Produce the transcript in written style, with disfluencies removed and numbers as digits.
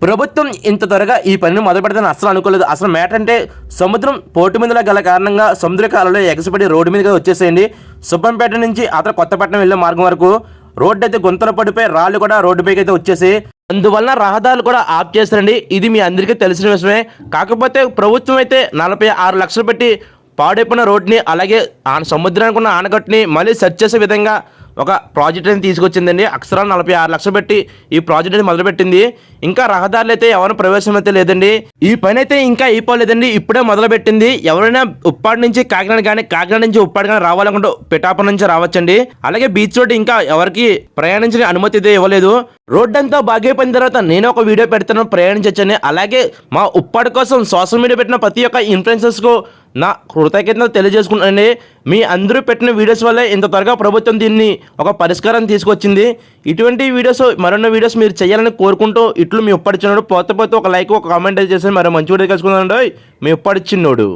ప్రభుత్వం ఇంత త్వరగా ఈ పనిని మొదలు పెడతాను అసలు అనుకోలేదు. అసలు మ్యాటర్ అంటే సముద్రం పోటు మీదలా గల కారణంగా సముద్ర కాలంలో ఎగసిపడి రోడ్డు మీదగా వచ్చేసేయండి. సుబ్బంపేట నుంచి అతను కొత్తపట్నం వెళ్ళే మార్గం వరకు రోడ్డు అయితే గుంతలు పడిపోయి రాళ్ళు కూడా రోడ్డుపైకి అయితే వచ్చేసి అందువలన రహదారులు కూడా ఆఫ్ చేస్తారండి. ఇది మీ అందరికీ తెలిసిన విషయమే. కాకపోతే ప్రభుత్వం అయితే 46 లక్షలు పెట్టి పాడైపోయిన రోడ్ని అలాగే సముద్రానికి ఉన్న ఆనకట్టుని మళ్ళీ సెర్చ్ చేసే విధంగా ఒక ప్రాజెక్ట్ అనేది తీసుకొచ్చిందండి. అక్షరాలు 46 లక్షలు పెట్టి ఈ ప్రాజెక్ట్ అయితే మొదలుపెట్టింది. ఇంకా రహదారులు అయితే ఎవరైనా ప్రవేశం అయితే లేదండి. ఈ పని అయితే ఇంకా అయిపోలేదండి, ఇప్పుడే మొదలుపెట్టింది. ఎవరైనా ఉప్పాడు నుంచి కాకినాడ కానీ కాకినాడ నుంచి ఉప్పాడు కానీ రావాలనుకుంటే పిఠాపురం నుంచి రావచ్చండి. అలాగే బీచ్ రోడ్ ఇంకా ఎవరికి ప్రయాణించిన అనుమతి అయితే ఇవ్వలేదు. రోడ్ అంతా బాగైపోయిన తర్వాత నేను ఒక వీడియో పెడతాను, ప్రయాణించచ్చని. అలాగే మా ఉప్పాడు కోసం సోషల్ మీడియా పెట్టిన ప్రతి ఒక్క ఇన్ఫ్లుయెన్సర్స్కు నా కృతజ్ఞతలు తెలియజేసుకుంటానండి. మీ అందరూ పెట్టిన వీడియోస్ వల్లే ఇంత త్వరగా ప్రభుత్వం దీన్ని ఒక పరిష్కారం తీసుకొచ్చింది. ఇటువంటి వీడియోస్ మరిన్ని వీడియోస్ మీరు చేయాలని కోరుకుంటూ ఇట్లు మీ ఉప్పాడు చిన్నోడు. పోతే ఒక లైక్ ఒక కామెంట్ చేసి మరో మంచి వీడియో కలుసుకుందాం. మీ ఉప్పాడు చిన్నోడు.